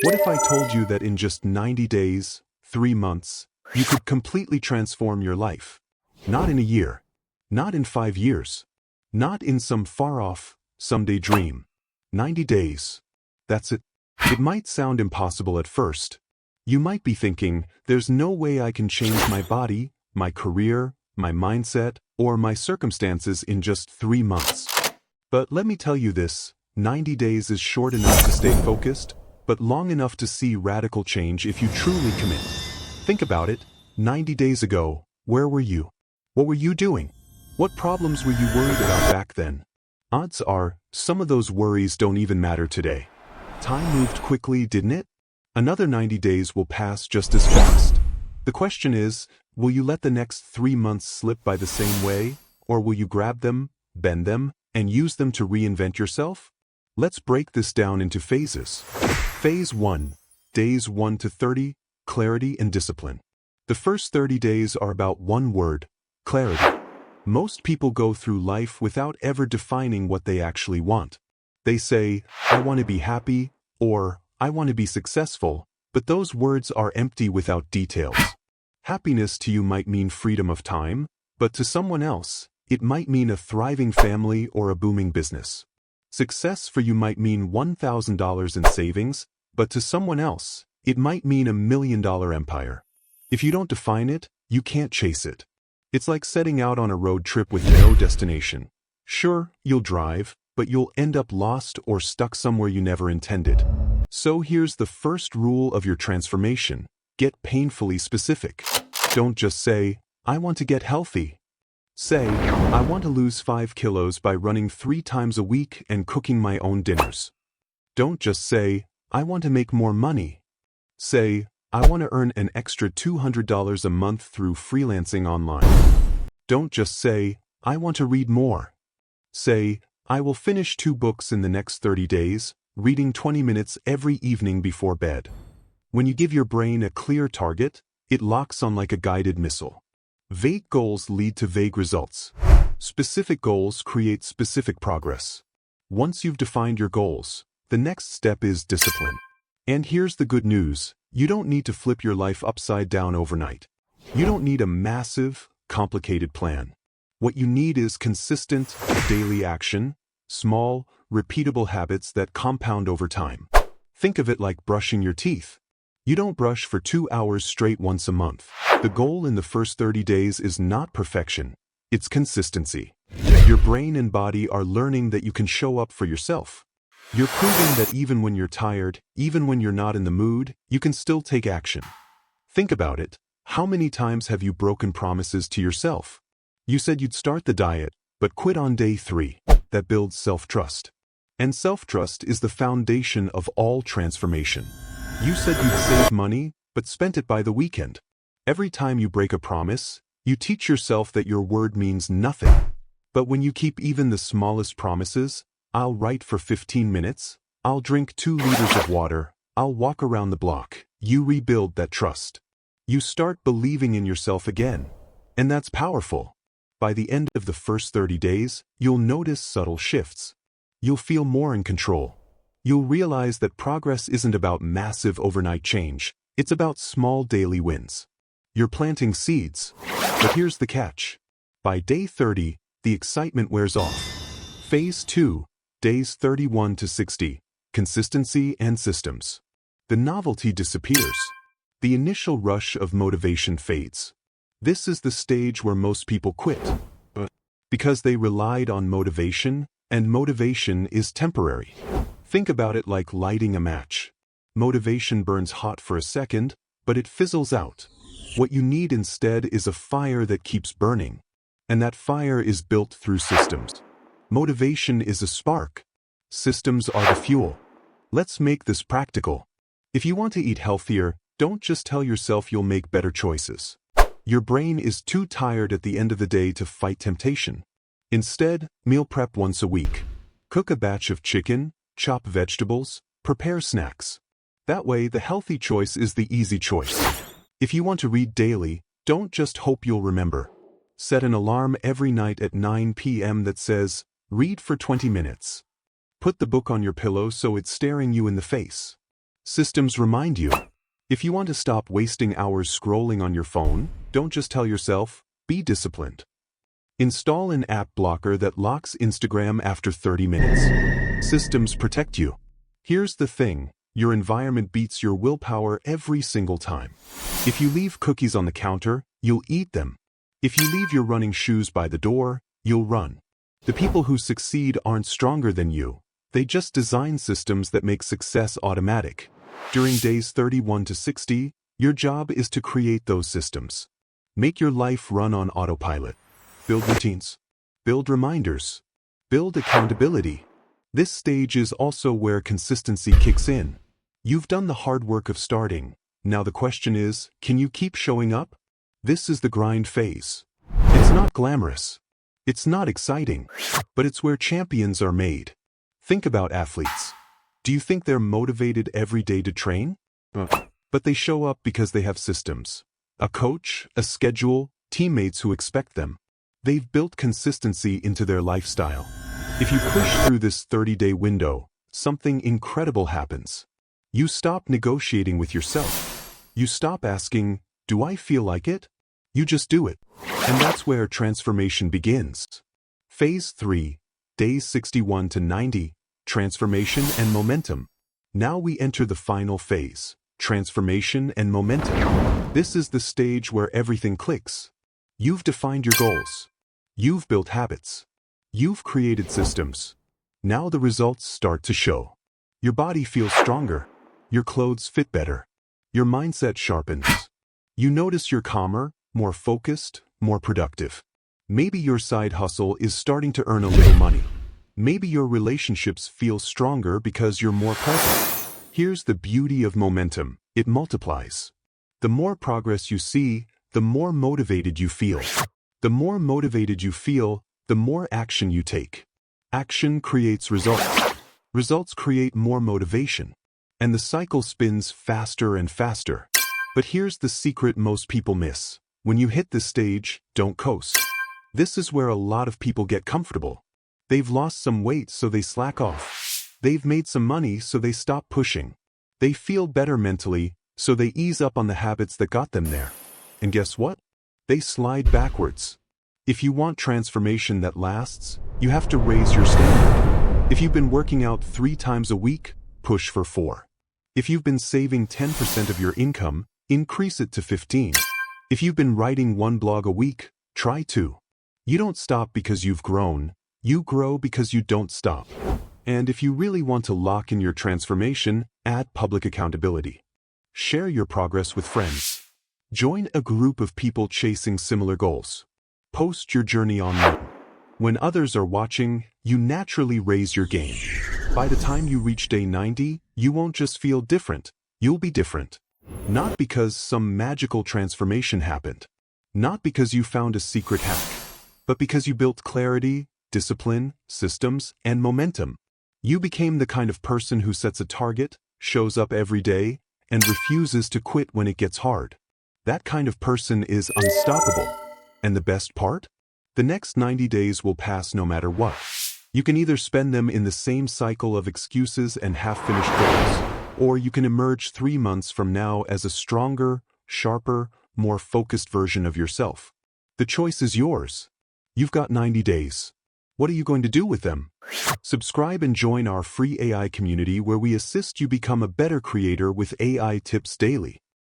What if I told you that in just 90 days, 3 months, you could completely transform your life? Not in a year. Not in 5 years. Not in some far-off, someday dream. 90 days. That's it. It might sound impossible at first. You might be thinking, there's no way I can change my body, my career, my mindset, or my circumstances in just 3 months. But let me tell you this, 90 days is short enough to stay focused, but long enough to see radical change if you truly commit. Think about it, 90 days ago, where were you? What were you doing? What problems were you worried about back then? Odds are, some of those worries don't even matter today. Time moved quickly, didn't it? Another 90 days will pass just as fast. The question is, will you let the next 3 months slip by the same way, or will you grab them, bend them, and use them to reinvent yourself? Let's break this down into phases. Phase 1, days 1 to 30, clarity and discipline. The first 30 days are about one word, clarity. Most people go through life without ever defining what they actually want. They say, I want to be happy, or I want to be successful, but those words are empty without details. Happiness to you might mean freedom of time, but to someone else, it might mean a thriving family or a booming business. Success for you might mean $1,000 in savings, but to someone else, it might mean $1 million empire. If you don't define it, you can't chase it. It's like setting out on a road trip with no destination. Sure, you'll drive, but you'll end up lost or stuck somewhere you never intended. So here's the first rule of your transformation. Get painfully specific. Don't just say, I want to get healthy. Say, I want to lose 5 kilos by running 3 times a week and cooking my own dinners. Don't just say, I want to make more money. Say, I want to earn an extra $200 a month through freelancing online. Don't just say, I want to read more. Say, I will finish 2 books in the next 30 days, reading 20 minutes every evening before bed. When you give your brain a clear target, it locks on like a guided missile. Vague goals lead to vague results. Specific goals create specific progress. Once you've defined your goals, the next step is discipline. And here's the good news, you don't need to flip your life upside down overnight. You don't need a massive, complicated plan. What you need is consistent, daily action, small, repeatable habits that compound over time. Think of it like brushing your teeth. You don't brush for 2 hours straight once a month. The goal in the first 30 days is not perfection, it's consistency. Your brain and body are learning that you can show up for yourself. You're proving that even when you're tired, even when you're not in the mood, you can still take action. Think about it. How many times have you broken promises to yourself? You said you'd start the diet, but quit on day 3. That builds self-trust. And self-trust is the foundation of all transformation. You said you'd save money, but spent it by the weekend. Every time you break a promise, you teach yourself that your word means nothing. But when you keep even the smallest promises, I'll write for 15 minutes, I'll drink 2 liters of water, I'll walk around the block, you rebuild that trust. You start believing in yourself again. And that's powerful. By the end of the first 30 days, you'll notice subtle shifts. You'll feel more in control. You'll realize that progress isn't about massive overnight change, it's about small daily wins. You're planting seeds. But here's the catch. By day 30, the excitement wears off. Phase 2, days 31 to 60, consistency and systems. The novelty disappears. The initial rush of motivation fades. This is the stage where most people quit, but because they relied on motivation, and motivation is temporary. Think about it like lighting a match. Motivation burns hot for a second, but it fizzles out. What you need instead is a fire that keeps burning. And that fire is built through systems. Motivation is a spark. Systems are the fuel. Let's make this practical. If you want to eat healthier, don't just tell yourself you'll make better choices. Your brain is too tired at the end of the day to fight temptation. Instead, meal prep once a week. Cook a batch of chicken, chop vegetables, prepare snacks. That way, the healthy choice is the easy choice. If you want to read daily, don't just hope you'll remember. Set an alarm every night at 9 p.m. that says, read for 20 minutes. Put the book on your pillow so it's staring you in the face. Systems remind you. If you want to stop wasting hours scrolling on your phone, don't just tell yourself, be disciplined. Install an app blocker that locks Instagram after 30 minutes. Systems protect you. Here's the thing, your environment beats your willpower every single time. If you leave cookies on the counter, you'll eat them. If you leave your running shoes by the door, you'll run. The people who succeed aren't stronger than you. They just design systems that make success automatic. During days 31 to 60, your job is to create those systems. Make your life run on autopilot. Build routines. Build reminders. Build accountability. This stage is also where consistency kicks in. You've done the hard work of starting. Now the question is, can you keep showing up? This is the grind phase. It's not glamorous. It's not exciting. But it's where champions are made. Think about athletes. Do you think they're motivated every day to train? But they show up because they have systems. A coach, a schedule, teammates who expect them. They've built consistency into their lifestyle. If you push through this 30-day window, something incredible happens. You stop negotiating with yourself. You stop asking, do I feel like it? You just do it. And that's where transformation begins. Phase 3, days 61 to 90, transformation and momentum. Now we enter the final phase, transformation and momentum. This is the stage where everything clicks. You've defined your goals. You've built habits. You've created systems. Now the results start to show. Your body feels stronger. Your clothes fit better. Your mindset sharpens. You notice you're calmer, more focused, more productive. Maybe your side hustle is starting to earn a little money. Maybe your relationships feel stronger because you're more present. Here's the beauty of momentum. It multiplies. The more progress you see, the more motivated you feel. The more motivated you feel, the more action you take. Action creates results. Results create more motivation. And the cycle spins faster and faster. But here's the secret most people miss. When you hit this stage, don't coast. This is where a lot of people get comfortable. They've lost some weight, so they slack off. They've made some money, so they stop pushing. They feel better mentally, so they ease up on the habits that got them there. And guess what? They slide backwards. If you want transformation that lasts, you have to raise your standard. If you've been working out 3 times a week, push for 4. If you've been saving 10% of your income, increase it to 15. If you've been writing 1 blog a week, try 2. You don't stop because you've grown. You grow because you don't stop. And if you really want to lock in your transformation, add public accountability. Share your progress with friends. Join a group of people chasing similar goals. Post your journey online. When others are watching, you naturally raise your game. By the time you reach day 90, you won't just feel different, you'll be different. Not because some magical transformation happened. Not because you found a secret hack. But because you built clarity, discipline, systems, and momentum. You became the kind of person who sets a target, shows up every day, and refuses to quit when it gets hard. That kind of person is unstoppable. And the best part? The next 90 days will pass no matter what. You can either spend them in the same cycle of excuses and half-finished goals, or you can emerge 3 months from now as a stronger, sharper, more focused version of yourself. The choice is yours. You've got 90 days. What are you going to do with them? Subscribe and join our free AI community where we assist you become a better creator with AI tips daily.